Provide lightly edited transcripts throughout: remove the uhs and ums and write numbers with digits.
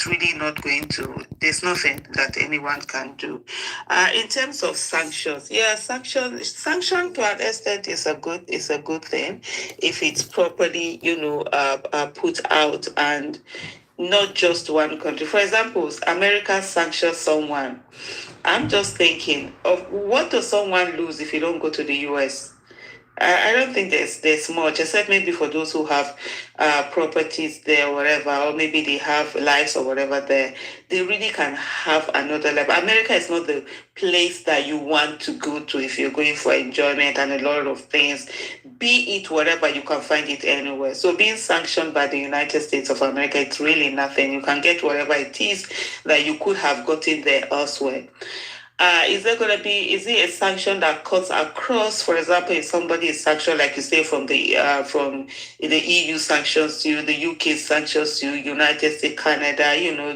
it's really not going to, there's nothing that anyone can do. In terms of sanctions, yeah, sanction to an extent is a good thing if it's properly, put out, and not just one country. For example, America sanctions someone. I'm just thinking of what does someone lose if you don't go to the US? I don't think there's much, except maybe for those who have properties there or whatever, or maybe they have lives or whatever there. They really can have another level. America is not the place that you want to go to if you're going for enjoyment and a lot of things. Be it whatever, you can find it anywhere. So being sanctioned by the United States of America, it's really nothing. You can get whatever it is that you could have gotten there elsewhere. Is is it a sanction that cuts across? For example, if somebody is sanctioned, like you say, from the EU sanctions you, the UK sanctions you, United States, Canada,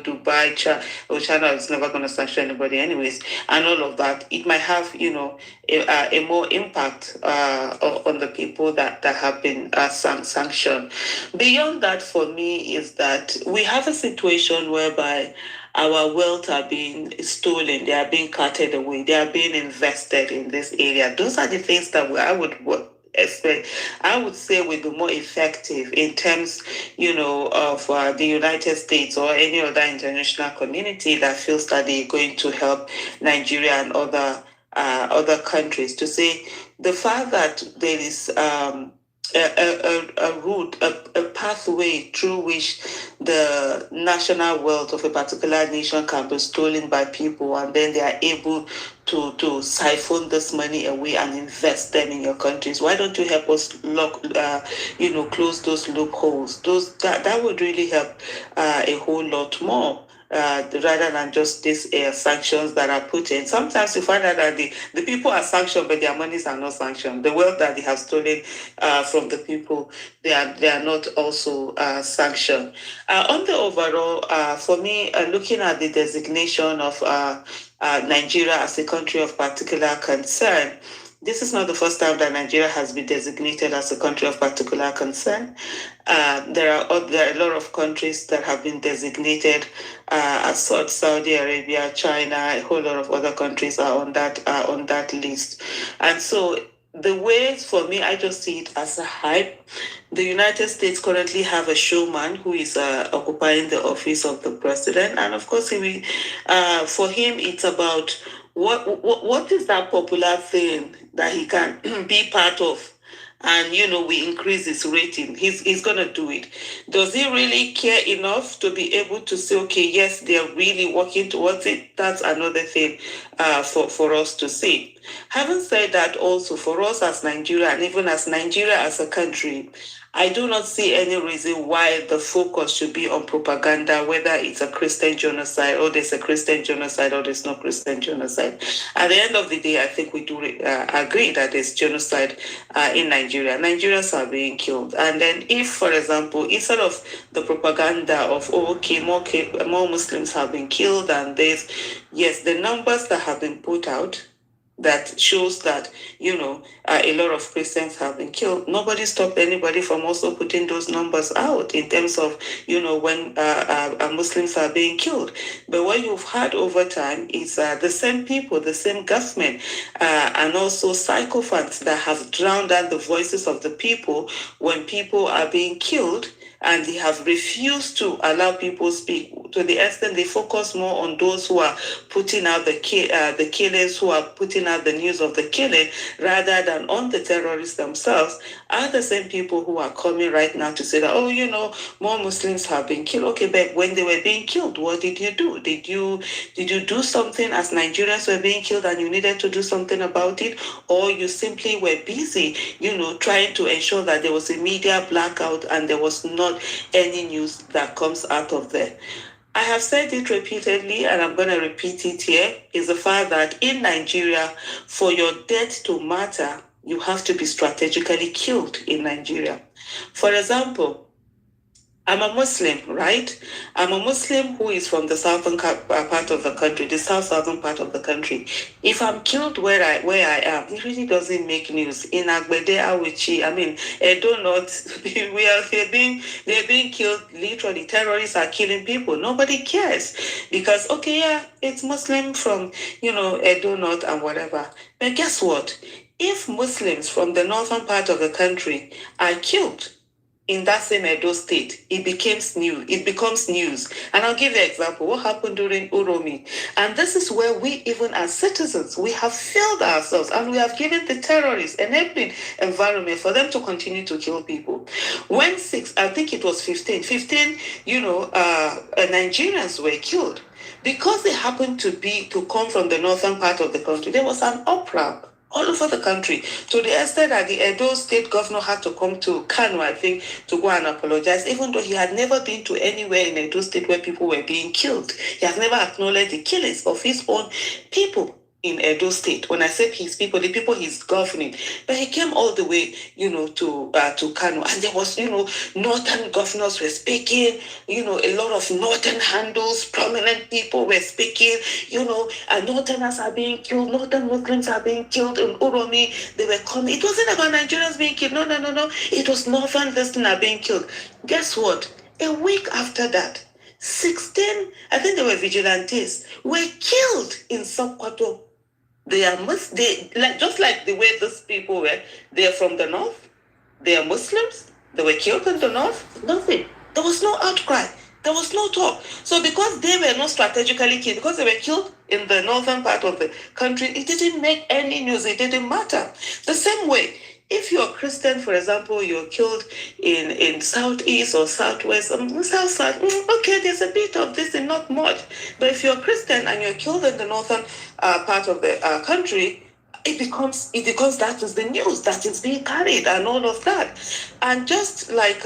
Dubai, China is never going to sanction anybody anyways, and all of that, it might have, a more impact on the people that have been sanctioned. Beyond that, for me, is that we have a situation whereby our wealth are being stolen, they are being carted away, they are being invested in this area. Those are the things that I would say would be more effective in terms, of the United States or any other international community that feels that they're going to help Nigeria and other countries, to say the fact that there is a route, a pathway through which the national wealth of a particular nation can be stolen by people, and then they are able to siphon this money away and invest them in your countries. Why don't you help us close those loopholes? That would really help a whole lot more. Rather than just these sanctions that are put in. Sometimes you find out that the people are sanctioned, but their monies are not sanctioned. The wealth that they have stolen from the people, they are not also sanctioned. On the overall, for me, looking at the designation of Nigeria as a country of particular concern, this is not the first time that Nigeria has been designated as a country of particular concern. There are a lot of countries that have been designated as such. Saudi Arabia, China, a whole lot of other countries are on that list. And so the ways, for me, I just see it as a hype. The United States currently have a showman who is occupying the office of the president, and of course, for him, it's about what is that popular thing that he can be part of, and we increase his rating. He's gonna do it. Does he really care enough to be able to say, okay, yes, they're really working towards it? That's another thing for us to see. Having said that, also for us as Nigeria, and even as Nigeria as a country, I do not see any reason why the focus should be on propaganda, whether it's a Christian genocide, or there's a Christian genocide, or there's no Christian genocide. At the end of the day, I think we do agree that there's genocide in Nigeria. Nigerians are being killed. And then if, for example, instead of the propaganda of, more Muslims have been killed, and there's, yes, the numbers that have been put out, that shows that, a lot of Christians have been killed. Nobody stopped anybody from also putting those numbers out in terms of, when Muslims are being killed. But what you've had over time is the same people, the same government, and also sycophants that have drowned out the voices of the people when people are being killed, and they have refused to allow people speak, to the extent they focus more on those who are putting out the killings, who are putting out the news of the killing, rather than on the terrorists themselves, are the same people who are coming right now to say that, more Muslims have been killed. Okay, but when they were being killed, what did you do? Did you do something as Nigerians were being killed and you needed to do something about it? Or you simply were busy, trying to ensure that there was a media blackout and there was not any news that comes out of there? I have said it repeatedly, and I'm going to repeat it here, is the fact that in Nigeria, for your death to matter, you have to be strategically killed in Nigeria. For example, I'm a Muslim, right? I'm a Muslim who is from the southern part of the country, the southern part of the country. If I'm killed where I am, it really doesn't make news. In Agbede, Awichi, I mean, Edo North, they're being killed literally. Terrorists are killing people. Nobody cares because okay, yeah, it's Muslim from Edo North and whatever. But guess what? If Muslims from the northern part of the country are killed in that same Edo state, it becomes new. It becomes news. And I'll give you an example. What happened during Uromi? And this is where we, even as citizens, we have failed ourselves and we have given the terrorists enabling environment for them to continue to kill people. When I think it was 15, Nigerians were killed because they happened to come from the northern part of the country. There was an uproar all over the country, to the extent that the Edo state governor had to come to Kano, I think, to go and apologize, even though he had never been to anywhere in Edo state where people were being killed. He has never acknowledged the killings of his own people in Edo state. When I say his people, the people he's governing. But he came all the way, to Kano, and there was, northern governors were speaking, a lot of northern handles, prominent people were speaking, and northerners are being killed, northern Muslims are being killed in Uromi. They were coming. It wasn't about Nigerians being killed. No. It was northern listeners being killed. Guess what? A week after that, 16, I think they were vigilantes, were killed in Sokoto. They are just like the way these people were. They are from the north. They are Muslims. They were killed in the north. Nothing. There was no outcry. There was no talk. So because they were not strategically killed, because they were killed in the northern part of the country, it didn't make any news. It didn't matter. The same way, if you're Christian, for example, you're killed in southeast or southwest, south, okay, there's a bit of this and not much. But if you're Christian and you're killed in the northern part of the country, it becomes that is the news that is being carried and all of that. And just like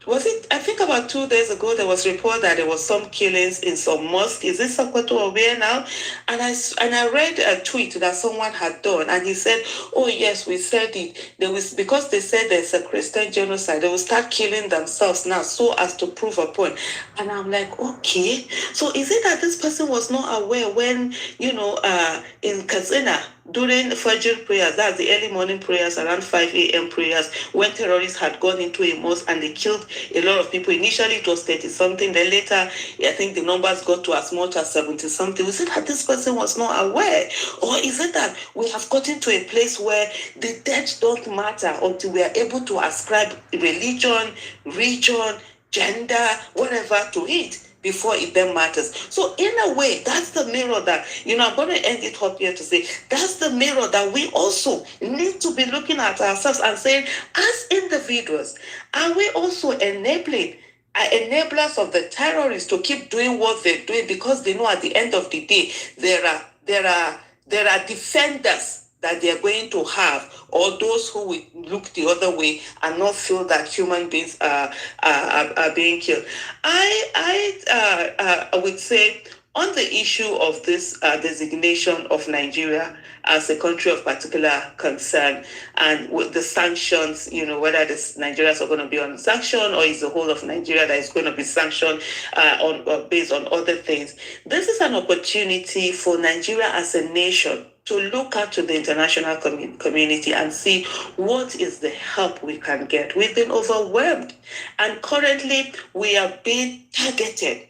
was it, I think about 2 days ago, there was report that there was some killings in some mosque. Is this Sokoto or where now? And I read a tweet that someone had done, and he said, oh yes, we said it. Because they said there's a Christian genocide, they will start killing themselves now so as to prove a point. And I'm like, okay, so is it that this person was not aware when, in Katsina, during Fajr prayers, that's the early morning prayers, around 5 a.m. prayers, when terrorists had gone into a mosque and they killed a lot of people. Initially, it was 30-something. Then later, I think the numbers got to as much as 70-something. Was it that this person was not aware? Or is it that we have gotten to a place where the dead don't matter until we are able to ascribe religion, region, gender, whatever to it before it then matters? So in a way, that's the mirror that, I'm going to end it up here to say, that's the mirror that we also need to be looking at ourselves and saying, as individuals, are we also enabling enablers of the terrorists to keep doing what they're doing, because they know at the end of the day, there are defenders that they are going to have, or those who will look the other way and not feel that human beings are being killed. I would say on the issue of this designation of Nigeria as a country of particular concern, and with the sanctions, whether the Nigerians are going to be on sanction or is the whole of Nigeria that is going to be sanctioned based on other things. This is an opportunity for Nigeria as a nation to look out to the international community and see what is the help we can get. We've been overwhelmed, and currently we are being targeted.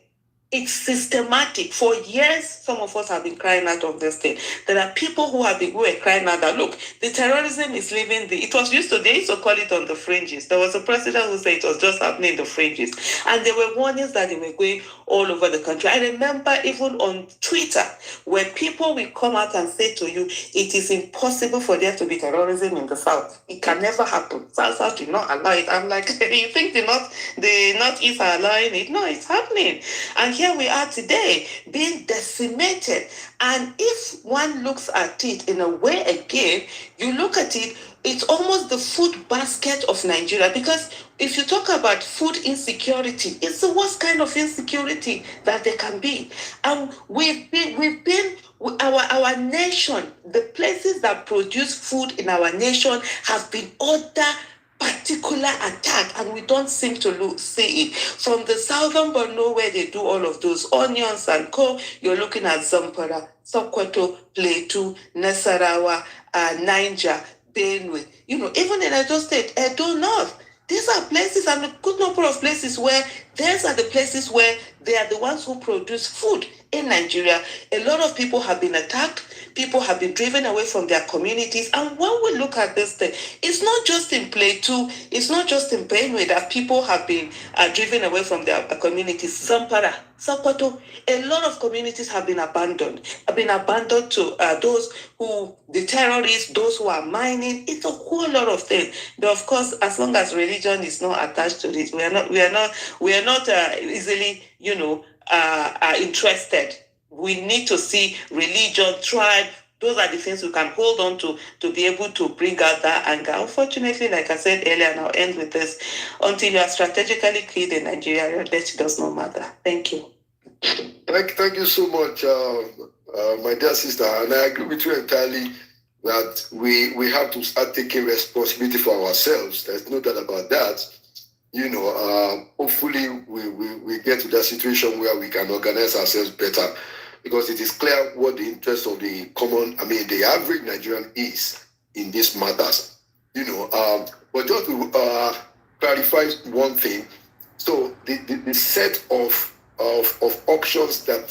It's systematic. For years, some of us have been crying out of this thing. There are people who were crying out that, look, the terrorism is leaving they used to call it on the fringes. There was a president who said it was just happening in the fringes. And there were warnings that they were going all over the country. I remember even on Twitter, where people will come out and say to you, it is impossible for there to be terrorism in the South. It can never happen. South did not allow it. I'm like, you think the Northeast are allowing it? No, it's happening. And here we are today, being decimated. And if one looks at it in a way again, you look at it, it's almost the food basket of Nigeria. Because if you talk about food insecurity, it's the worst kind of insecurity that there can be. And we've been our nation, the places that produce food in our nation have been under particular attack, and we don't seem to see it. From the southern Borno, where they do all of those onions and co, you're looking at Zamfara, Sokoto, Plateau, Nasarawa, Niger, Benue, even in Edo State, Edo North. These are places, and a good number of places where these are the places where they are the ones who produce food in Nigeria. A lot of people have been attacked. People have been driven away from their communities. And when we look at this thing, it's not just in Plateau, it's not just in Benue that people have been driven away from their communities. Zampara, Sokoto, a lot of communities have been abandoned to those who, the terrorists, those who are mining. It's a whole lot of things. But of course, as long as religion is not attached to it, we are not easily, interested. We need to see religion, tribe. Those are the things we can hold on to be able to bring out that anger. Unfortunately, like I said earlier, and I'll end with this, until you are strategically killed in Nigeria, your death does not matter. Thank you. Thank you so much, my dear sister. And I agree with you entirely that we have to start taking responsibility for ourselves. There's no doubt about that. Hopefully we get to that situation where we can organize ourselves better, because it is clear what the interest of the average Nigerian is in these matters. But just to clarify one thing, so the set of options that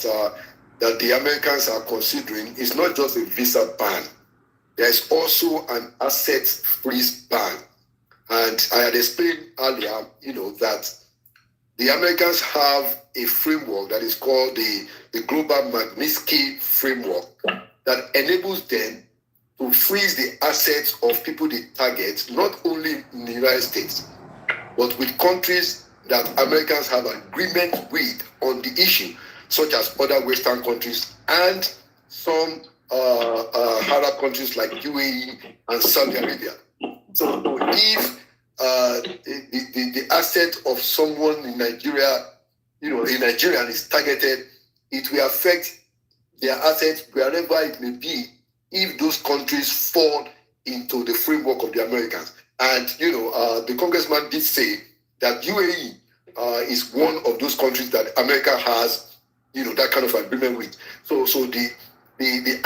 the Americans are considering is not just a visa ban. There's also an asset freeze ban. And I had explained earlier, that the Americans have a framework that is called the Global Magnitsky Framework that enables them to freeze the assets of people they target, not only in the United States, but with countries that Americans have agreement with on the issue, such as other Western countries and some Arab countries like UAE and Saudi Arabia. So if the asset of someone in Nigeria, a Nigerian is targeted, it will affect their assets wherever it may be if those countries fall into the framework of the Americans. And, the congressman did say that UAE is one of those countries that America has, that kind of agreement with. So the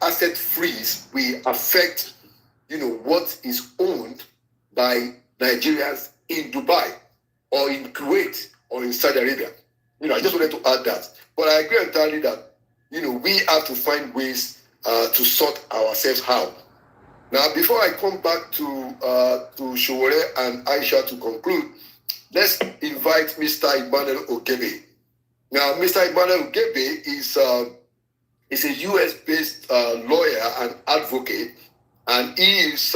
asset freeze will affect, what is owned by Nigerians in Dubai or in Kuwait or in Saudi Arabia. I just wanted to add that. But I agree entirely that, we have to find ways to sort ourselves out. Now, before I come back to Showore and Aisha to conclude, let's invite Mr. Emmanuel Ogebe. Now, Mr. Emmanuel Ogebe is a US-based lawyer and advocate, and he is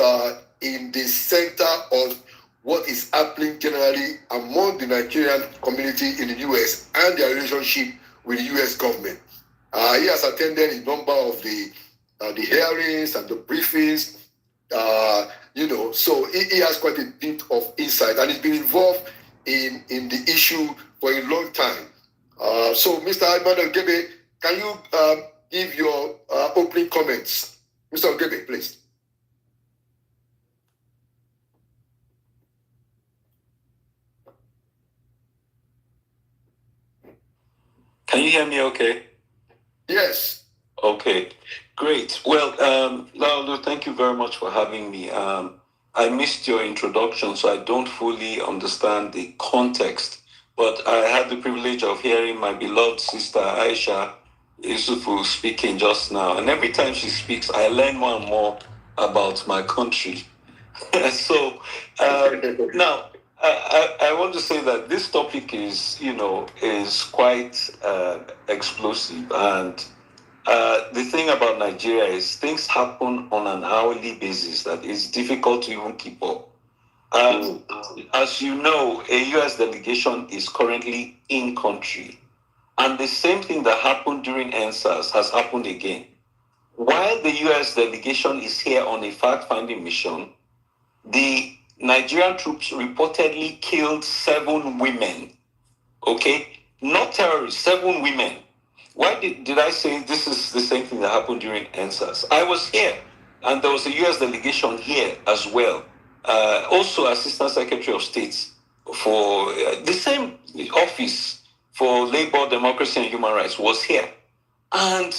in the center of what is happening generally among the Nigerian community in the US and their relationship with the US government. He has attended a number of the hearings and the briefings, so he has quite a bit of insight, and he's been involved in the issue for a long time. So, Mr. Emmanuel Ogebe, can you give your opening comments? Mr. Ogebe, please. Can you hear me okay? Yes. Okay, great. Well, Laolu, thank you very much for having me. I missed your introduction, so I don't fully understand the context, but I had the privilege of hearing my beloved sister Aisha Isufu speaking just now. And every time she speaks, I learn more and more about my country. So now, I want to say that this topic is quite explosive, and the thing about Nigeria is things happen on an hourly basis that is difficult to even keep up. As you know, a U.S. delegation is currently in country, and the same thing that happened during NSAS has happened again. While the U.S. delegation is here on a fact-finding mission, the Nigerian troops reportedly killed 7 women. Okay? Not terrorists, 7 women. Why did I say this is the same thing that happened during NSAS? I was here, and there was a U.S. delegation here as well. also Assistant Secretary of State for the same office for Labor, Democracy, and Human Rights, was here. And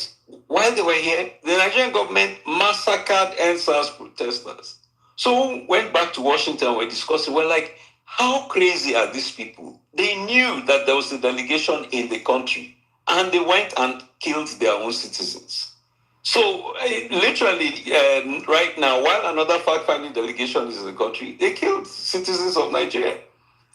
while they were here, the Nigerian government massacred NSAS protesters. So we went back to Washington, we're discussing, we're like, how crazy are these people? They knew that there was a delegation in the country, and they went and killed their own citizens. So literally, right now, while another fact-finding delegation is in the country, they killed citizens of Nigeria.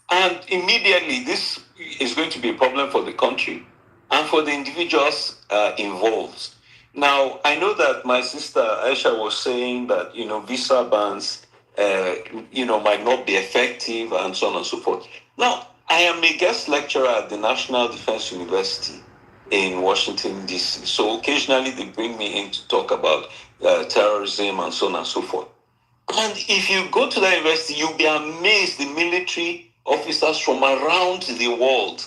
And immediately, this is going to be a problem for the country and for the individuals involved. Now, I know that my sister Aisha was saying that, visa bans, might not be effective and so on and so forth. Now, I am a guest lecturer at the National Defense University in Washington, D.C. So occasionally they bring me in to talk about terrorism and so on and so forth. And if you go to that university, you'll be amazed the military officers from around the world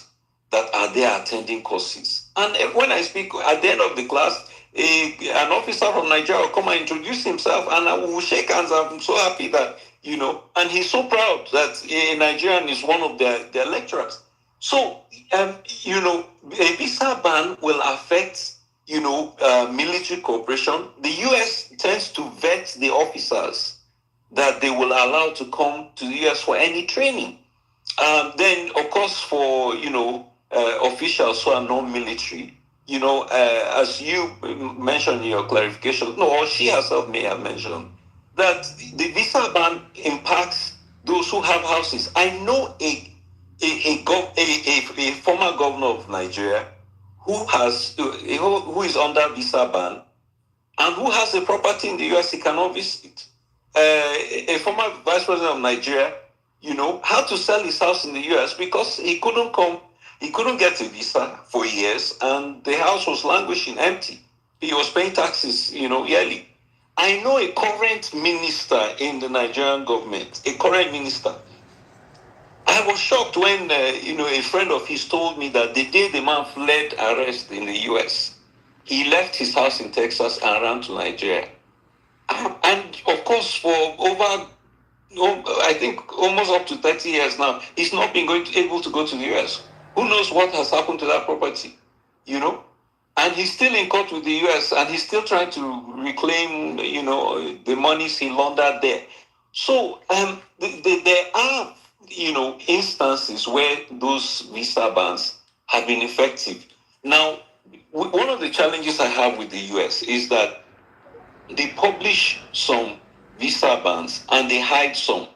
that are there attending courses. And when I speak at the end of the class, an officer from Nigeria will come and introduce himself, and I will shake hands. I'm so happy that, and he's so proud that a Nigerian is one of their lecturers. So, a visa ban will affect, military cooperation. The U.S. tends to vet the officers that they will allow to come to the U.S. for any training. Then, of course, for, officials who are non-military, as you mentioned in your clarification, or she herself may have mentioned, that the visa ban impacts those who have houses. I know a former governor of Nigeria who is under visa ban and who has a property in the US he cannot visit. A former vice president of Nigeria, had to sell his house in the US because he couldn't come. He couldn't get a visa for years, and the house was languishing empty. He was paying taxes, yearly. I know a current minister in the Nigerian government, I was shocked when, a friend of his told me that the day the man fled arrest in the US, he left his house in Texas and ran to Nigeria. And of course, for over, I think almost up to 30 years now, he's not been able to go to the US. Who knows what has happened to that property, And he's still in court with the US, and he's still trying to reclaim, the monies he laundered there. So there are, instances where those visa bans have been effective. Now, one of the challenges I have with the US is that they publish some visa bans and they hide some.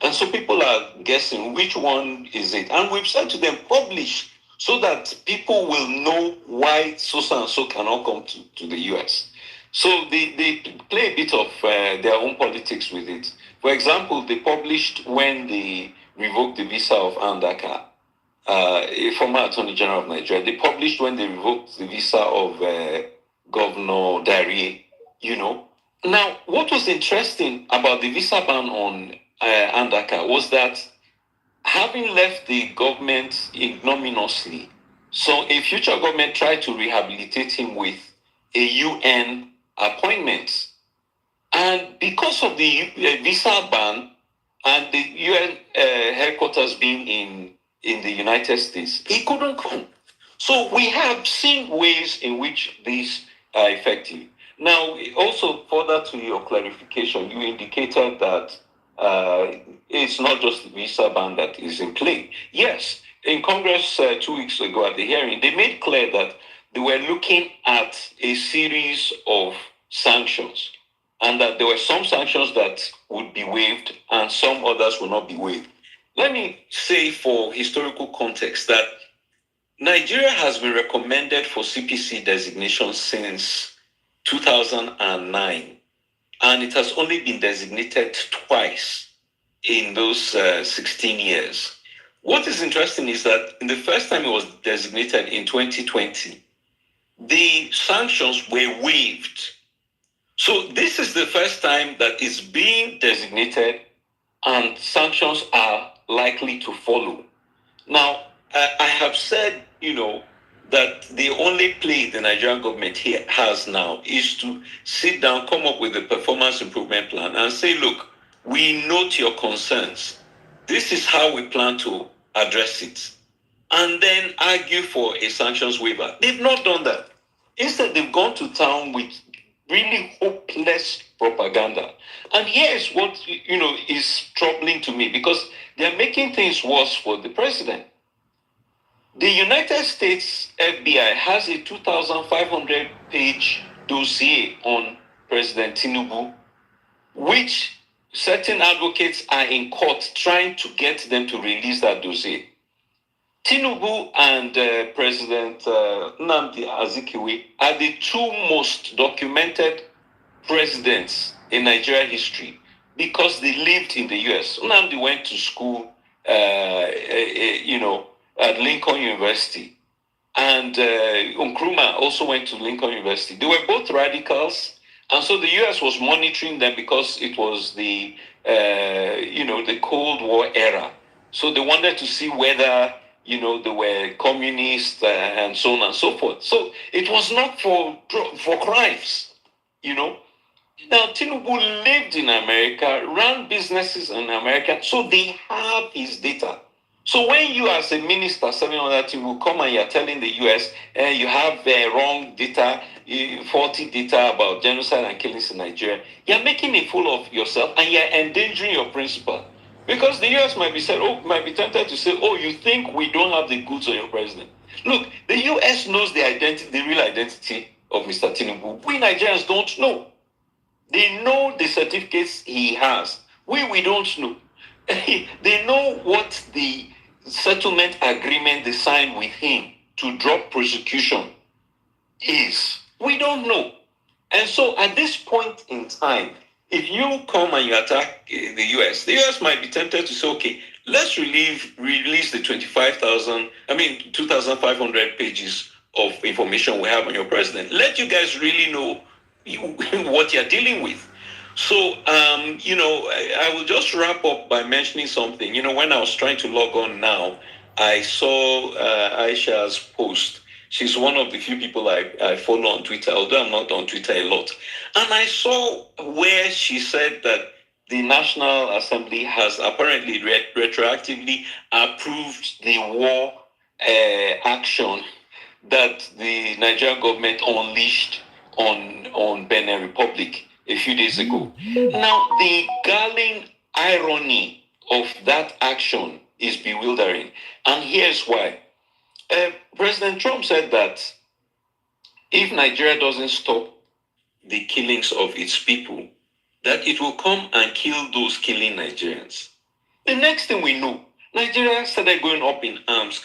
And so people are guessing which one is it. And we've said to them, publish so that people will know why so and so cannot come to the US. So they play a bit of their own politics with it. For example, they published when they revoked the visa of Andaka, a former Attorney General of Nigeria. They published when they revoked the visa of Governor Darie, Now, what was interesting about the visa ban on Andaka was that having left the government ignominiously, so a future government tried to rehabilitate him with a UN appointment. And because of the visa ban and the UN headquarters being in the United States, he couldn't come. So we have seen ways in which these are effective. Now, also further to your clarification, you indicated that it's not just the visa ban that is in play. Yes, in Congress 2 weeks ago at the hearing, they made clear that they were looking at a series of sanctions, and that there were some sanctions that would be waived and some others will not be waived. Let me say for historical context that Nigeria has been recommended for CPC designation since 2009, and it has only been designated twice in those 16 years. What is interesting is that in the first time it was designated in 2020, the sanctions were waived. So this is the first time that it's being designated and sanctions are likely to follow. Now, I have said, that the only play the Nigerian government has now is to sit down, come up with a performance improvement plan and say, look, We note your concerns. This is how we plan to address it. And then argue for a sanctions waiver. They've not done that. Instead, they've gone to town with really hopeless propaganda. And here's what is troubling to me, because they're making things worse for the president. The United States FBI has a 2,500-page dossier on President Tinubu, which certain advocates are in court trying to get them to release that dossier. Tinubu and President Nnamdi Azikiwe are the two most documented presidents in Nigeria history because they lived in the U.S. Nnamdi went to school, at Lincoln University, and Nkrumah also went to Lincoln University. They were both radicals, and so the U.S. was monitoring them because it was the Cold War era. So they wanted to see whether they were communists and so on and so forth. So it was not for crimes, Now, Tinubu lived in America, ran businesses in America, so they have his data. So when you as a minister serving on that team will come and you're telling the U.S. You have wrong data, faulty data about genocide and killings in Nigeria, you're making a fool of yourself and you're endangering your principle. Because the U.S. might be tempted to say, oh, you think we don't have the goods on your president. Look, the U.S. knows the real identity of Mr. Tinubu. We Nigerians don't know. They know the certificates he has. We don't know. They know what the settlement agreement they signed with him to drop prosecution is. We don't know. And so at this point in time, if you come and you attack the US might be tempted to say, okay, let's release the 2,500 pages of information we have on your president. Let you guys really know what you're dealing with. So, I will just wrap up by mentioning something. When I was trying to log on now, I saw Aisha's post. She's one of the few people I follow on Twitter, although I'm not on Twitter a lot. And I saw where she said that the National Assembly has apparently retroactively approved the war action that the Nigerian government unleashed on Benin Republic a few days ago. Now, the galling irony of that action is bewildering. And here's why. President Trump said that if Nigeria doesn't stop the killings of its people, that it will come and kill those killing Nigerians. The next thing we know, Nigeria started going up in arms,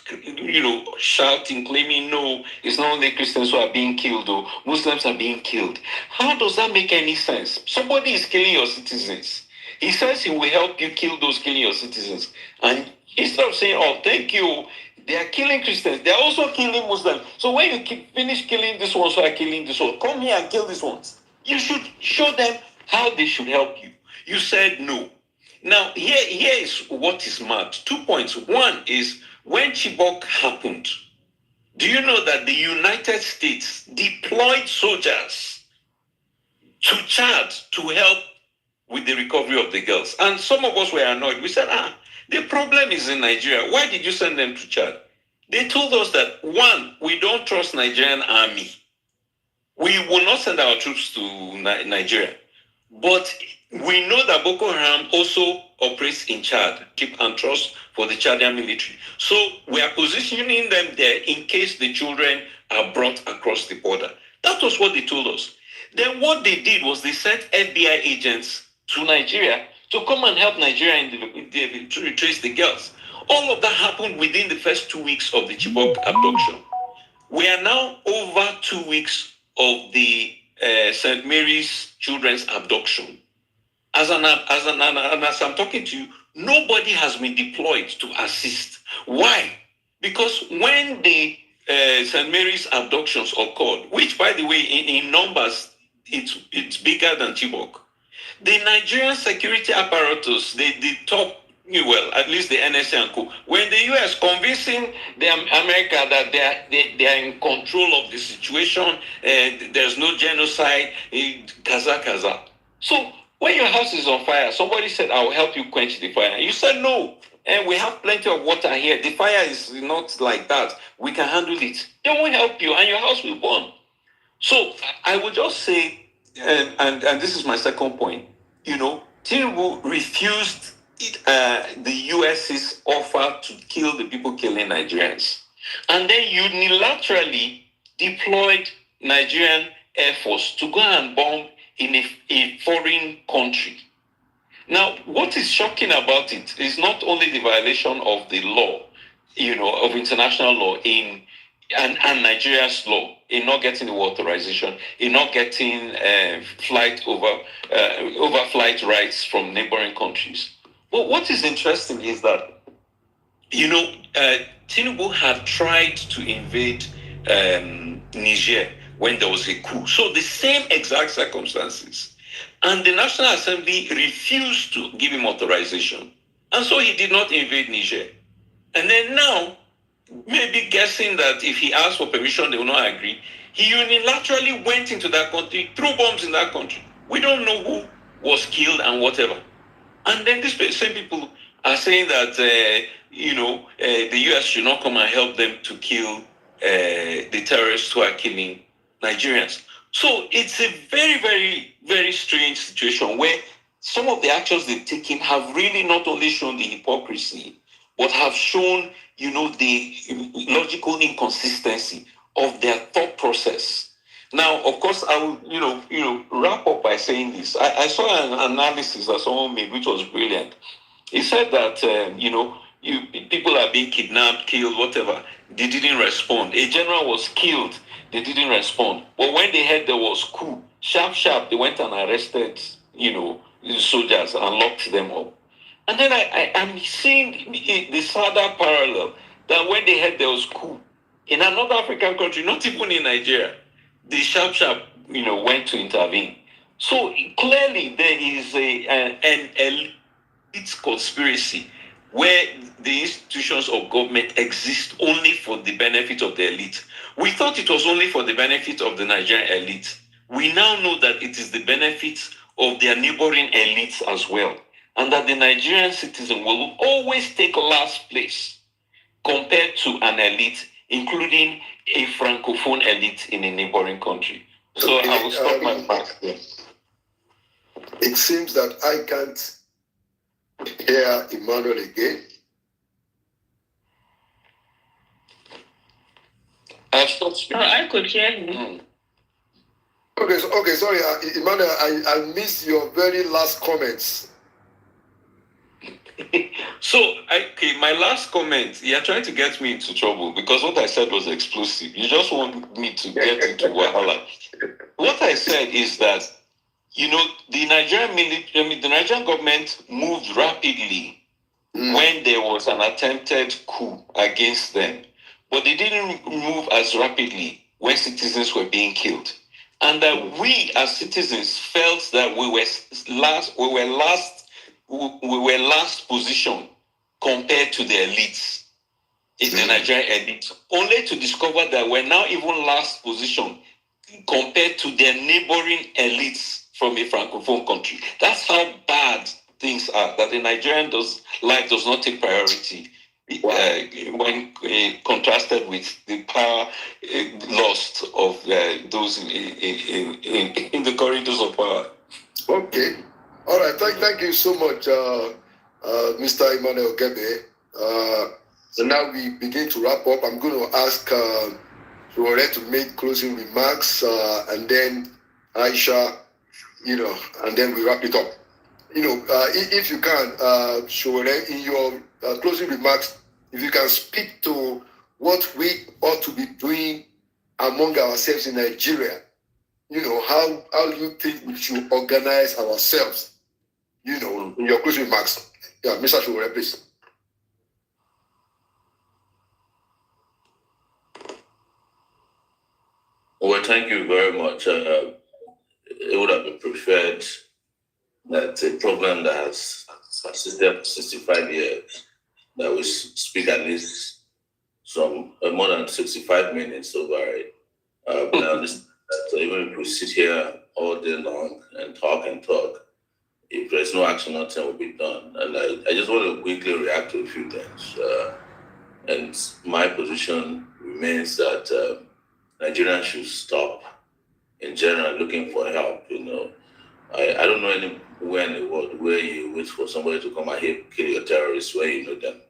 shouting, claiming, no, it's not only Christians who are being killed, though, Muslims are being killed. How does that make any sense? Somebody is killing your citizens. He says he will help you kill those killing your citizens. And instead of saying, oh, thank you, they are killing Christians, they are also killing Muslims. So when you finish killing this one, so are killing this one, come here and kill these ones. You should show them how they should help you. You said no. Now, here is what is mad. 2 points. One is when Chibok happened, do you know that the United States deployed soldiers to Chad to help with the recovery of the girls? And some of us were annoyed. We said, the problem is in Nigeria. Why did you send them to Chad? They told us that, one, we don't trust Nigerian army. We will not send our troops to Nigeria. But we know that Boko Haram also operates in Chad, keep and trust for the Chadian military. So we are positioning them there in case the children are brought across the border. That was what they told us. Then what they did was they sent FBI agents to Nigeria to come and help Nigeria to retrace the girls. All of that happened within the first 2 weeks of the Chibok abduction. We are now over 2 weeks of the St. Mary's children's abduction. As I'm talking to you, nobody has been deployed to assist. Why? Because when the St. Mary's abductions occurred, which, by the way, in numbers, it's bigger than Chibok, the Nigerian security apparatus, the top, well, at least the NSA and co, when the US convincing America that they are in control of the situation, there's no genocide, kaza. So When your house is on fire, somebody said, "I will help you quench the fire." And you said, "No, and we have plenty of water here. The fire is not like that. We can handle it." They won't help you, and your house will burn. So I would just say, and this is my second point, Tinubu refused the US's offer to kill the people killing Nigerians, and then unilaterally deployed Nigerian Air Force to go and bomb in a foreign country. Now, what is shocking about it is not only the violation of the law, of international law and Nigeria's law in not getting the authorization, in not getting overflight rights from neighboring countries. But what is interesting is that, Tinubu had tried to invade Niger when there was a coup. So the same exact circumstances. And the National Assembly refused to give him authorization. And so he did not invade Niger. And then now, maybe guessing that if he asked for permission, they will not agree, he unilaterally went into that country, threw bombs in that country. We don't know who was killed and whatever. And then these same people are saying that, the US should not come and help them to kill the terrorists who are killing Nigerians. So it's a very, very, very strange situation where some of the actions they've taken have really not only shown the hypocrisy, but have shown, the logical inconsistency of their thought process. Now, of course, I will, wrap up by saying this. I saw an analysis that someone made, which was brilliant. He said that, people are being kidnapped, killed, whatever. They didn't respond. A general was killed. They didn't respond. But when they heard there was coup, sharp, they went and arrested, soldiers and locked them up. And then I'm seeing the sadder parallel that when they heard there was coup in another African country, not even in Nigeria, the sharp, went to intervene. So clearly there is an elite conspiracy where the institutions of government exist only for the benefit of the elite. We thought it was only for the benefit of the Nigerian elite. We now know that it is the benefit of their neighboring elites as well, and that the Nigerian citizen will always take last place compared to an elite, including a francophone elite in a neighboring country. So I will stop my part here. It seems that I can't hear Emmanuel again. I've stopped speaking. I could hear him. Okay, sorry, Emmanuel, I missed your very last comments. So, my last comment, you're trying to get me into trouble because what I said was explosive. You just want me to get into wahala. What I said is that, the Nigerian the Nigerian government moved rapidly when there was an attempted coup against them. But they didn't move as rapidly when citizens were being killed. And that we as citizens felt that we were last position compared to the elites in the Nigerian elite, only to discover that we're now even last position compared to their neighboring elites from a francophone country. That's how bad things are, that the Nigerian life does not take priority when contrasted with the power lost of those in the corridors of power. Okay. All right. Thank you so much, Mr. Emmanuel Gebe. So now we begin to wrap up. I'm going to ask Shore to make closing remarks, and then Aisha, and then we wrap it up. If you can, Shore, in your closing remarks, if you can speak to what we ought to be doing among ourselves in Nigeria, how do you think we should organize ourselves, in your closing remarks? Yeah, Mr. Shore, please. Well, thank you very much. It would have been preferred that a problem that has persisted for 65 years, that we speak at least some more than 65 minutes over it. But I understand that even if we sit here all day long and talk, if there's no action, nothing will be done. And I just want to quickly react to a few things. And my position remains that Nigerians should stop, in general, looking for help. I don't know anywhere in the world where you wait for somebody to come and kill your terrorists where you know them.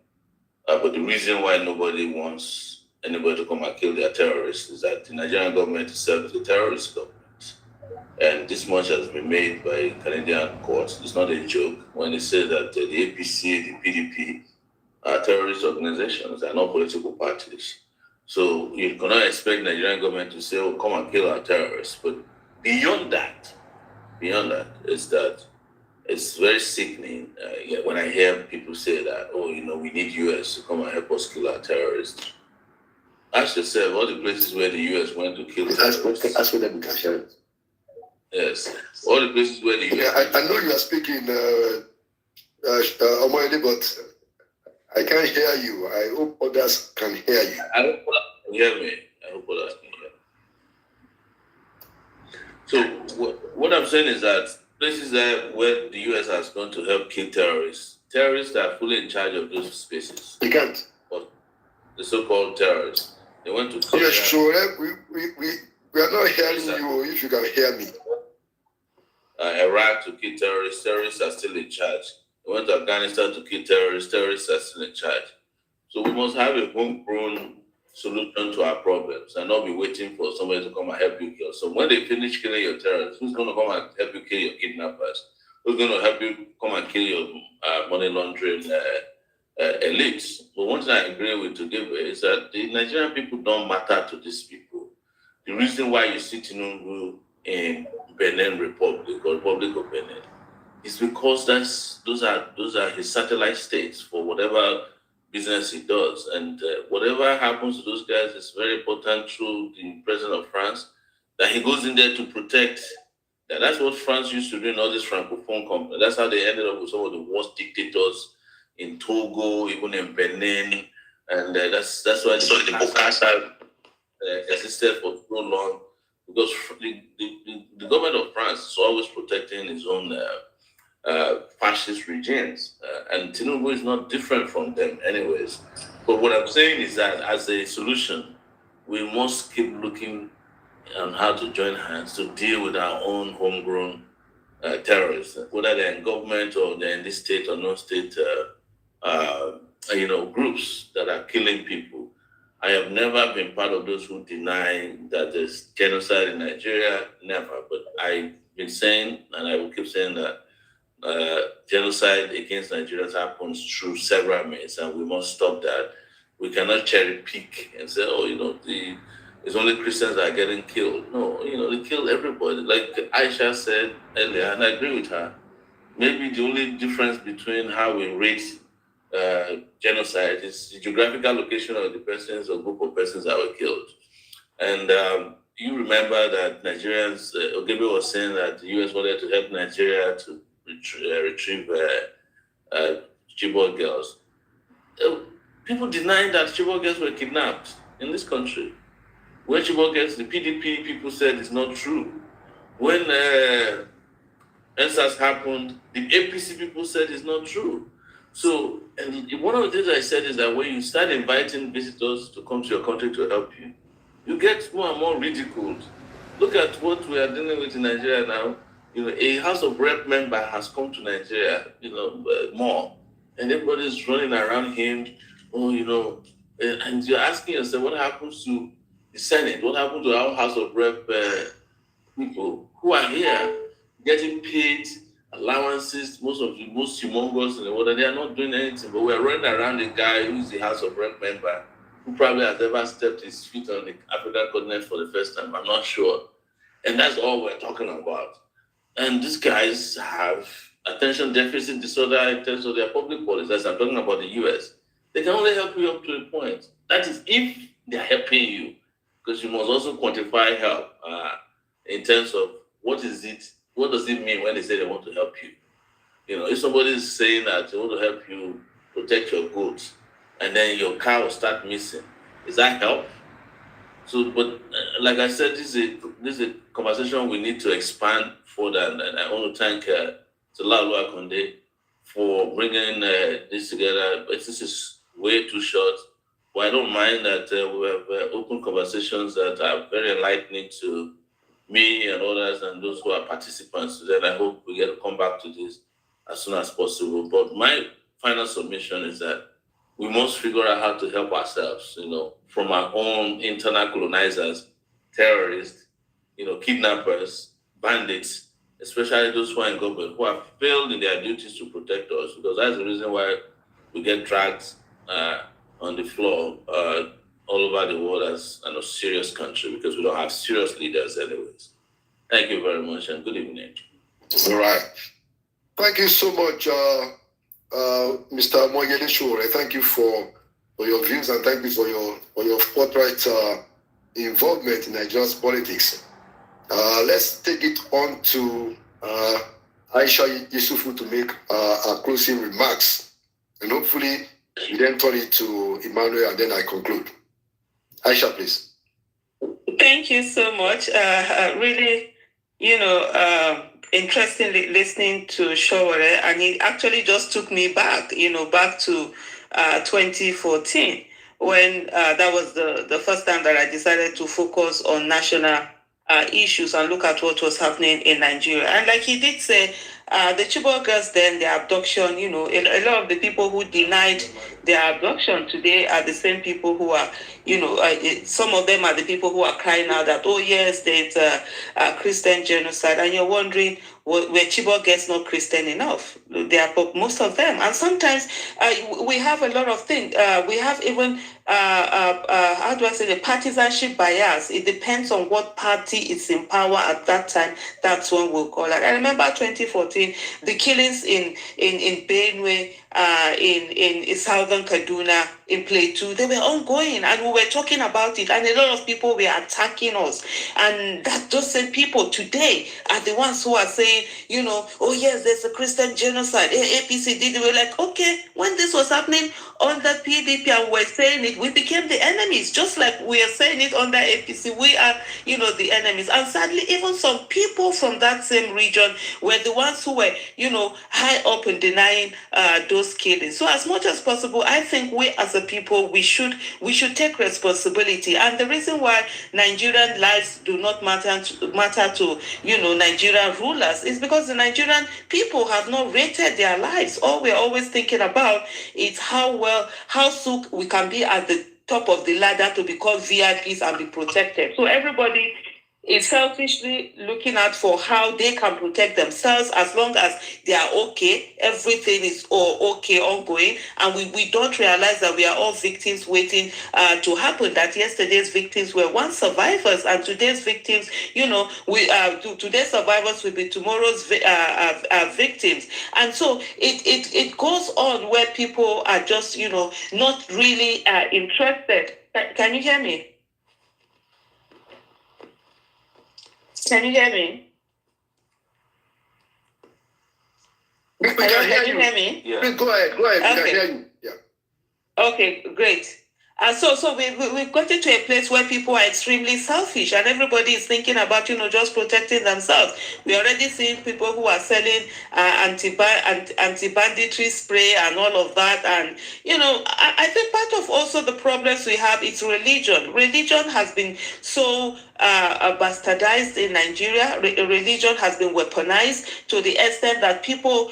But the reason why nobody wants anybody to come and kill their terrorists is that the Nigerian government itself is a terrorist government. And this much has been made by Canadian courts. It's not a joke when they say that the APC, the PDP are terrorist organizations. They are not political parties. So you cannot expect the Nigerian government to say, oh, come and kill our terrorists. But beyond that, is that it's very sickening when I hear people say that, oh, we need US to come and help us kill our terrorists. Ask yourself, all the places where the US went to kill terrorists. Ask whether we can share it. Yes, all the places where the US... I know you are speaking, Omoye, but I can't hear you. I hope others can hear you. I hope others can hear me. So what I'm saying is that places where the US has gone to help kill terrorists are fully in charge of those spaces. You can't. But the so-called terrorists, they went to kill. Yes, sure. We are not hearing you. If you can hear me. Iraq to kill terrorists are still in charge. They went to Afghanistan to kill terrorists are still in charge. So we must have a homegrown solution to our problems and not be waiting for somebody to come and help you kill. So when they finish killing your terrorists, who's going to come and help you kill your kidnappers? Who's going to help you come and kill your money laundering elites? But one thing I agree with Togibe is that the Nigerian people don't matter to these people. The reason why you see Tinubu in Benin Republic or Republic of Benin is because those are his satellite states for whatever business he does, and whatever happens to those guys is very important through the president of France, that he goes in there to protect. That's what France used to do in all these francophone companies. That's how they ended up with some of the worst dictators in Togo, even in Benin, and that's why the Bokassa existed for so long, because the government of France is always protecting its own fascist regimes, and Tinubu is not different from them anyways. But what I'm saying is that as a solution, we must keep looking on how to join hands to deal with our own homegrown terrorists, whether they're in government or they're in this state or non-state groups that are killing people. I have never been part of those who deny that there's genocide in Nigeria, never. But I've been saying, and I will keep saying that genocide against Nigerians happens through several means, and we must stop that. We cannot cherry pick and say, it's only Christians that are getting killed. No, they kill everybody. Like Aisha said earlier, and I agree with her. Maybe the only difference between how we rate genocide is the geographical location of the persons or group of persons that were killed. And you remember that Nigerians, Ogebe was saying that the US wanted to help Nigeria to retrieve Chibok girls. People denying that Chibok girls were kidnapped in this country. When Chibok girls, the PDP people said it's not true. When NSAS happened, the APC people said it's not true. So, and one of the things I said is that when you start inviting visitors to come to your country to help you, you get more and more ridiculed. Look at what we are dealing with in Nigeria now. A House of Rep member has come to Nigeria, more, and everybody's running around him. And you're asking yourself, what happens to the Senate? What happened to our House of Rep people who are here getting paid allowances, most humongous in the world, and they are not doing anything. But we're running around a guy who's the House of Rep member who probably has ever stepped his feet on the African continent for the first time. I'm not sure. And that's all we're talking about. And these guys have attention deficit disorder in terms of their public policies. I'm talking about the US. They can only help you up to a point. That is if they're helping you, because you must also quantify help in terms of what does it mean when they say they want to help you? If somebody is saying that they want to help you protect your goods, and then your car will start missing, is that help? So, but like I said, this is a conversation we need to expand further, and I want to thank to Laolu Akande for bringing this together. But this is way too short. But I don't mind that we have open conversations that are very enlightening to me and others and those who are participants. Then I hope we get to come back to this as soon as possible. But my final submission is that we must figure out how to help ourselves, from our own internal colonizers, terrorists, kidnappers, bandits, especially those who are in government, who have failed in their duties to protect us, because that's the reason why we get dragged on the floor all over the world as a serious country, because we don't have serious leaders anyways. Thank you very much, and good evening. All right. Thank you so much, Mr. Omoye. Thank you for your views, and thank you for your forthright involvement in Nigeria's politics. Let's take it on to Aisha Yusufu to make our closing remarks, and hopefully we then turn it to Emmanuel, and then I conclude. Aisha, please. Thank you so much. Really, interestingly listening to Showore, and it actually just took me back, back to 2014, when that was the first time that I decided to focus on national issues and look at what was happening in Nigeria. And like he did say, the Chibok girls, then their abduction, a lot of the people who denied their abduction today are the same people who are, some of them are the people who are crying out that, oh yes, there's a Christian genocide. And you're wondering, were Chibok girls not Christian enough? They are most of them. And sometimes we have a lot of things. We have even, how do I say, the partisanship bias. It depends on what party is in power at that time. That's what we'll call it. I remember 2014, the killings in Benue, in southern Kaduna, in Plateau, they were ongoing, and we were talking about it, and a lot of people were attacking us. And that those same people today are the ones who are saying, oh yes, there's a Christian genocide. APC did it. We're like, okay, when this was happening under PDP and we're saying it, we became the enemies, just like we are saying it under APC. We are, the enemies. And sadly, even some people from that same region were the ones who were, high up in denying those killings. So as much as possible, I think we as a people, we should take responsibility. And the reason why Nigerian lives do not matter to Nigerian rulers is because the Nigerian people have not rated their lives. All we're always thinking about is how soon we can be at the top of the ladder to be called VIPs and be protected. So everybody is selfishly looking out for how they can protect themselves. As long as they are okay, everything is all okay, ongoing, and we don't realize that we are all victims waiting to happen. That yesterday's victims were once survivors, and today's victims, today's survivors will be tomorrow's victims. And so it goes on where people are just not really interested. Can you hear me? Can you hear me? We can hear you. Hear me? Yeah. Please go ahead. Okay. We can hear you. Yeah. Okay, great. So we've gotten to a place where people are extremely selfish, and everybody is thinking about just protecting themselves. We're already seeing people who are selling anti-banditry spray and all of that. And I think part of also the problems we have is religion. Religion has been so bastardized in Nigeria. Religion has been weaponized to the extent that people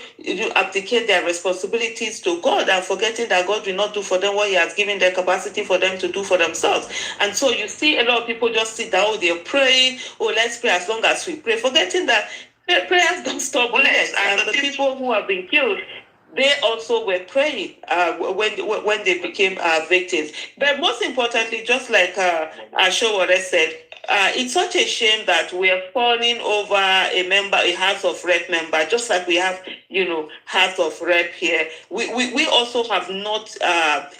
abdicate their responsibilities to God and forgetting that God will not do for them what He has given their capacity for them to do for themselves. And so you see a lot of people just sit down, they're praying, let's pray as long as we pray, forgetting that prayers don't stop bullets. And the people who have been killed, they also were praying when they became victims. But most importantly, just like Showore said, it's such a shame that we are fawning over a House of Rep member, just like we have, House of Rep here. We also have not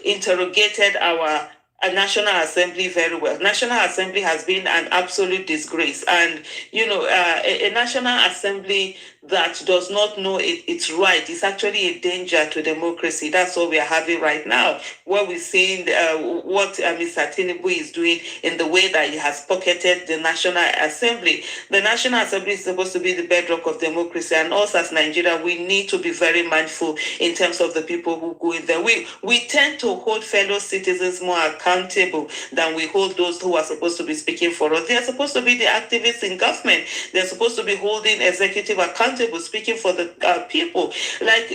interrogated our a National Assembly very well. National Assembly has been an absolute disgrace. And, a National Assembly that does not know its right is actually a danger to democracy. That's what we are having right now, where we're seeing what Mr. Tinubu is doing in the way that he has pocketed the National Assembly. The National Assembly is supposed to be the bedrock of democracy, and us as Nigeria, we need to be very mindful in terms of the people who go in there. We tend to hold fellow citizens more accountable than we hold those who are supposed to be speaking for us. They are supposed to be the activists in government. They're supposed to be holding executive accountable, speaking for the people. Like,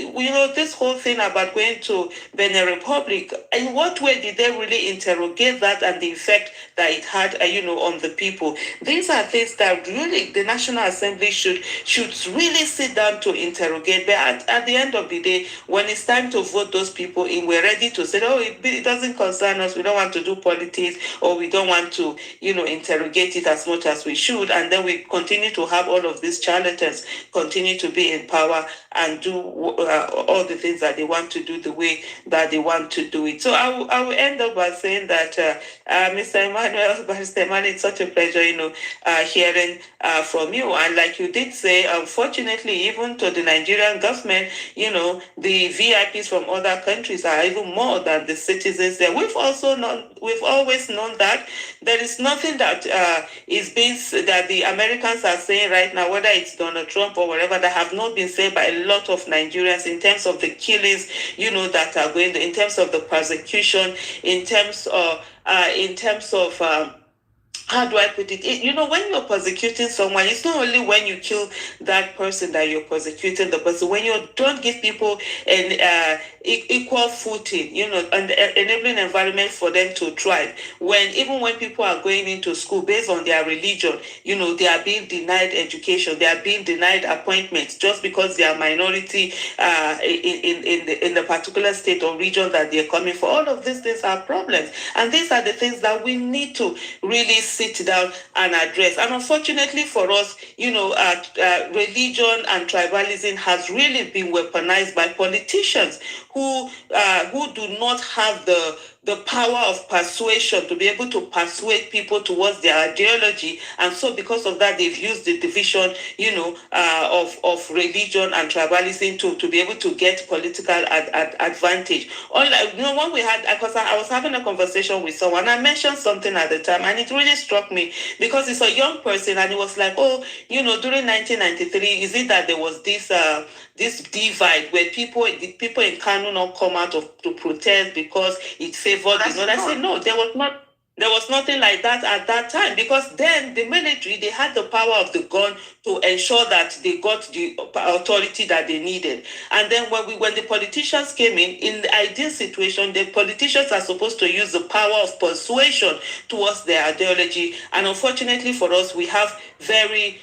this whole thing about going to Benin Republic, in what way did they really interrogate that and the effect that it had, on the people? These are things that really the National Assembly should really sit down to interrogate. But at the end of the day, when it's time to vote those people in, we're ready to say, it doesn't concern us. We don't want to do politics, or we don't want to, interrogate it as much as we should. And then we continue to have all of these charlatans continue to be in power and do all the things that they want to do the way that they want to do it. So I will end up by saying that, Mr. Emmanuel, it's such a pleasure, hearing from you. And like you did say, unfortunately, even to the Nigerian government, the VIPs from other countries are even more than the citizens there. We've always known that. There is nothing that that the Americans are saying right now, whether it's Donald Trump or whatever, that have not been said by a lot of Nigerians in terms of the killings, that are going, in terms of the persecution, in terms of how do I put it? When you're persecuting someone, it's not only when you kill that person that you're persecuting the person. When you don't give people an equal footing, and enabling environment for them to thrive. Even when people are going into school based on their religion, they are being denied education, they are being denied appointments just because they are minority in the particular state or region that they're coming for. All of these things are problems, and these are the things that we need to really sit down and address. And unfortunately for us, religion and tribalism has really been weaponized by politicians who do not have the power of persuasion to be able to persuade people towards their ideology. And so because of that, they've used the division, of religion and tribalism to be able to get political advantage. When we had, because I was having a conversation with someone, I mentioned something at the time, and it really struck me because it's a young person, and it was like, during 1993, is it that there was this divide where people in Kanu not come out to protest because it favored I said no, there was nothing like that at that time, because then the military, they had the power of the gun to ensure that they got the authority that they needed. And then when the politicians came in the ideal situation, the politicians are supposed to use the power of persuasion towards their ideology. And unfortunately for us, we have very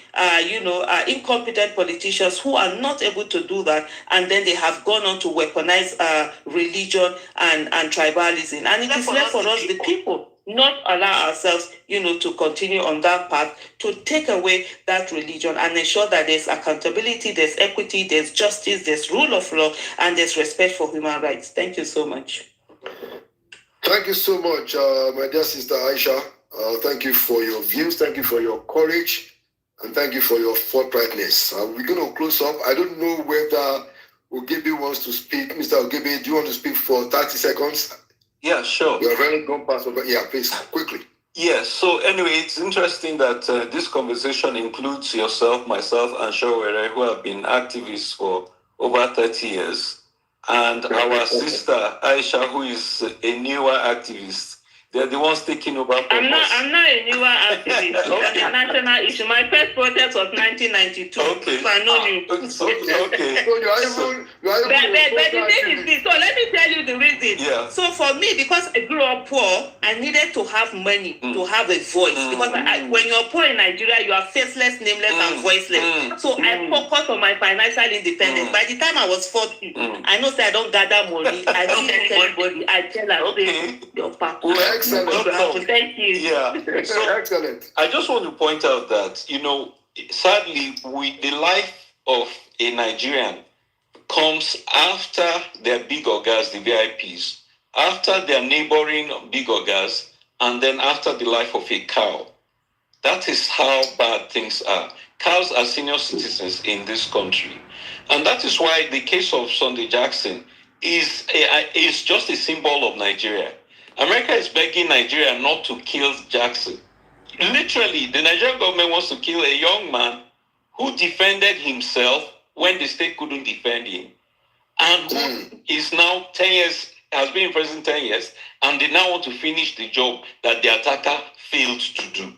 incompetent politicians who are not able to do that, and then they have gone on to weaponize religion and tribalism. And it is left for us, the people, not allow ourselves, to continue on that path, to take away that religion and ensure that there's accountability, there's equity, there's justice, there's rule of law, and there's respect for human rights. Thank you so much. Thank you so much, my dear sister Aisha. Thank you for your views. Thank you for your courage. And thank you for your forthrightness. We're going to close up. I don't know whether Ogebe wants to speak. Mr. Ogebe, do you want to speak for 30 seconds? Yeah, sure. You're very gone past over. Yeah, please, quickly. Yes. So anyway, it's interesting that this conversation includes yourself, myself, and Showere, who have been activists for over 30 years. And our sister, Aisha, who is a newer activist. They're the ones taking over. I'm not a newer activist. It's a national issue. My first protest was 1992. Okay. So I know you. Okay. So you are even. But the thing is this. So let me tell you the reason. Yeah. So for me, because I grew up poor, I needed to have money to have a voice. Because when you're poor in Nigeria, you are faceless, nameless, and voiceless. So I focused on my financial independence. By the time I was 40, I know that I don't gather money. I don't tell anybody. I tell her, okay, your papa. Excellent. Thank you. Yeah. So, excellent. I just want to point out that, sadly, the life of a Nigerian comes after their big organs, the VIPs, after their neighboring big ogas, and then after the life of a cow. That is how bad things are. Cows are senior citizens in this country. And that is why the case of Sunday Jackson is just a symbol of Nigeria. America is begging Nigeria not to kill Jackson. Literally, the Nigerian government wants to kill a young man who defended himself when the state couldn't defend him, and who is now 10 years, has been in prison 10 years, and they now want to finish the job that the attacker failed to do.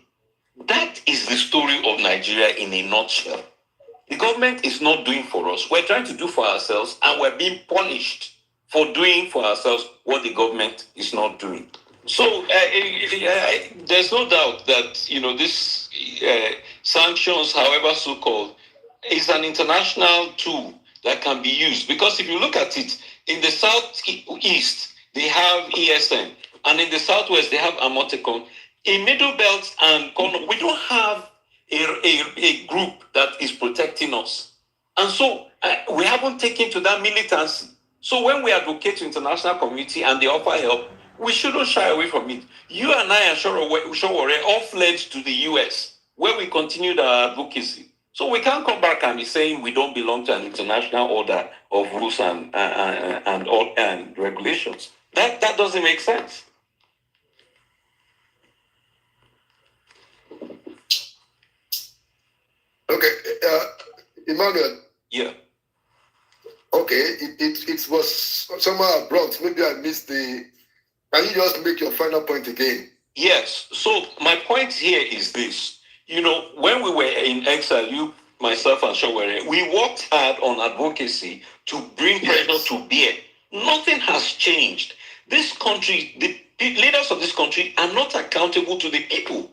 That is the story of Nigeria in a nutshell. The government is not doing for us. We're trying to do for ourselves, and we're being punished for doing for ourselves what the government is not doing. So there's no doubt that this sanctions, however so-called, is an international tool that can be used. Because if you look at it, in the southeast, they have ESN, and in the southwest, they have Amotekon. In Middle Belt and Corner, we don't have a group that is protecting us. And so we haven't taken to that militancy. So when we advocate to international community and they offer help, we shouldn't shy away from it. You and I and Showore all fled to the US, where we continued our advocacy. So we can't come back and be saying we don't belong to an international order of rules and regulations. That doesn't make sense. Okay, Emmanuel. Yeah. Okay, it was somehow abrupt. Maybe I missed the. Can you just make your final point again? Yes. So my point here is this. When we were in exile, you, myself, and Showere, we worked hard on advocacy to bring pressure to bear. Nothing has changed. This country, the leaders of this country are not accountable to the people.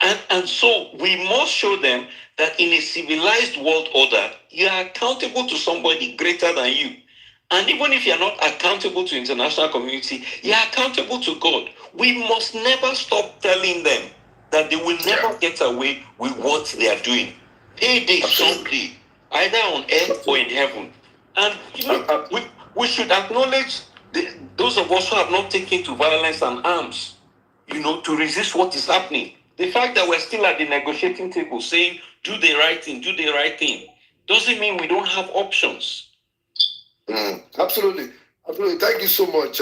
And so we must show them that in a civilized world order, you are accountable to somebody greater than you. And even if you're not accountable to international community, you're accountable to God. We must never stop telling them that they will never get away with what they are doing. Payday someday, either on earth or in heaven. And we should acknowledge those of us who have not taken to violence and arms, to resist what is happening. The fact that we're still at the negotiating table saying, do the right thing, doesn't mean we don't have options. Absolutely. Thank you so much,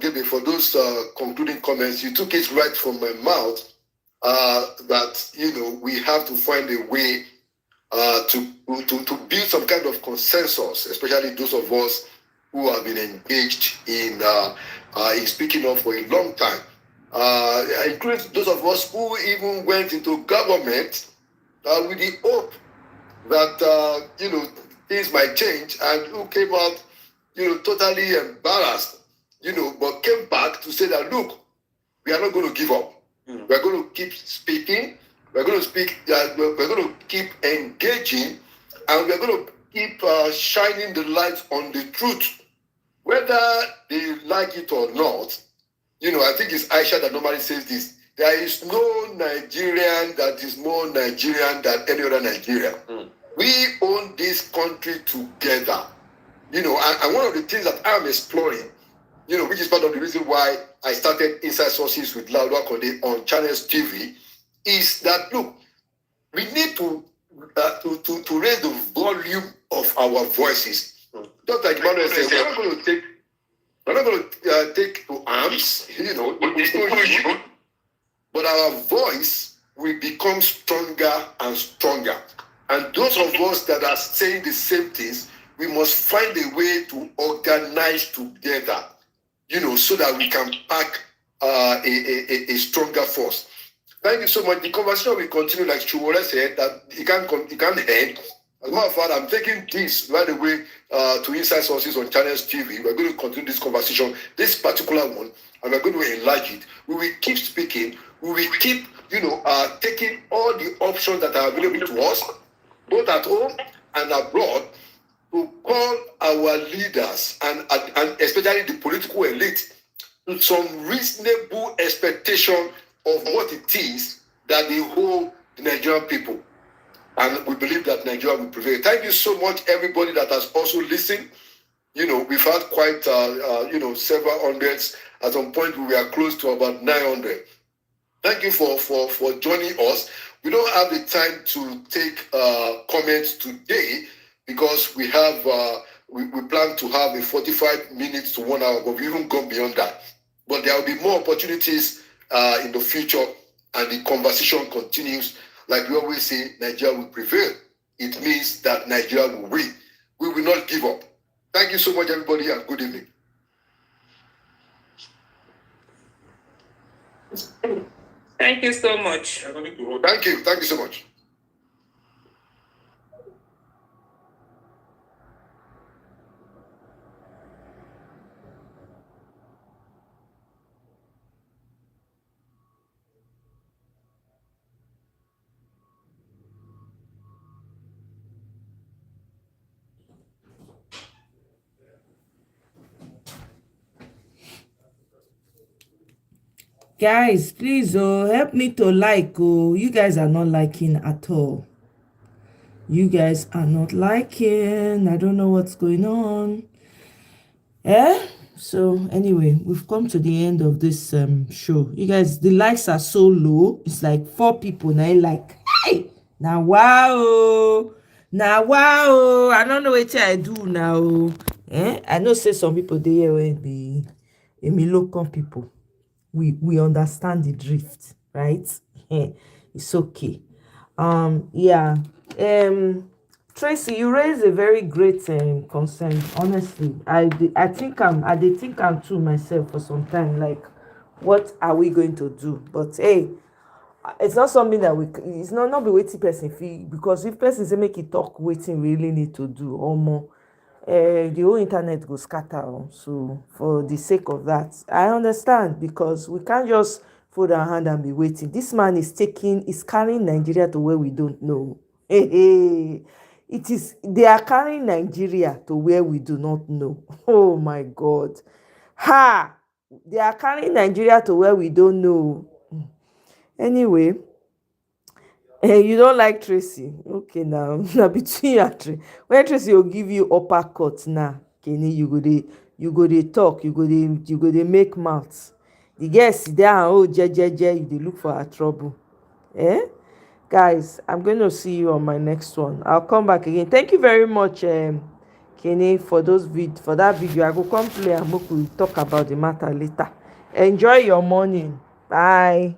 Gaby, for those concluding comments. You took it right from my mouth that, we have to find a way to build some kind of consensus, especially those of us who have been engaged in speaking up for a long time. Including those of us who even went into government with the hope that, things might change, and who came out, totally embarrassed, but came back to say that, look, we are not going to give up. We're going to keep speaking. We're going to speak. We're going to keep engaging, and we're going to keep shining the light on the truth, whether they like it or not. I think it's Aisha that normally says this. There is no Nigerian that is more Nigerian than any other Nigerian. We own this country together. And one of the things that I'm exploring, which is part of the reason why I started Inside Sources with Laolu Akande on Channels TV, is that, look, we need to raise the volume of our voices. Just like Emmanuel said, we're not going to take to arms, but our voice will become stronger and stronger. And those of us that are saying the same things, we must find a way to organize together, so that we can pack a stronger force. Thank you so much. The conversation will continue, like Chuwole said, that it can't end. As a matter of fact, I'm taking this right away to Inside Sources on Channels TV. We're going to continue this conversation, this particular one, and we're going to enlarge it. We will keep speaking. We will keep, taking all the options that are available to us, both at home and abroad, to call our leaders and especially the political elite to some reasonable expectation of what it is that they hold the Nigerian people. And we believe that Nigeria will prevail. Thank you so much, everybody that has also listened. we've had quite, several hundreds. At some point, we were close to about 900. Thank you for joining us. We don't have the time to take comments today because we have we plan to have a 45 minutes to 1 hour, but we even gone beyond that. But there will be more opportunities in the future, and the conversation continues. Like we always say, Nigeria will prevail. It means that Nigeria will win. We will not give up. Thank you so much, everybody, and good evening. Thank you so much. Thank you. Thank you so much. Guys, please help me to like. You guys are not liking at all. You guys are not liking. I don't know what's going on. So anyway, we've come to the end of this show. You guys, the likes are so low. It's like 4 people now. Like, hey, now wow, I don't know what I do now. I know say some people there will be local people. We understand the drift, right? It's okay. Yeah. Tracy, you raised a very great concern. Honestly, I think I'm too myself for some time. Like, what are we going to do? But hey, it's not something that it's not be waiting person feel, because if person say make it talk, waiting really need to do or more. The whole internet go scatter. So for the sake of that, I understand, because we can't just fold our hand and be waiting. This man is carrying Nigeria to where we don't know. They are carrying Nigeria to where we do not know. Oh my God. They are carrying Nigeria to where we don't know. Anyway, you don't like Tracy? Okay, now between you and Tracy, when Tracy will give you uppercut now, Kenny, you go dey talk, you go dey make mouth. The girl sit there and jejeje, you dey look for her trouble. Guys, I'm going to see you on my next one. I'll come back again. Thank you very much, Kenny, for that video. I go come play and we talk about the matter later. Enjoy your morning. Bye.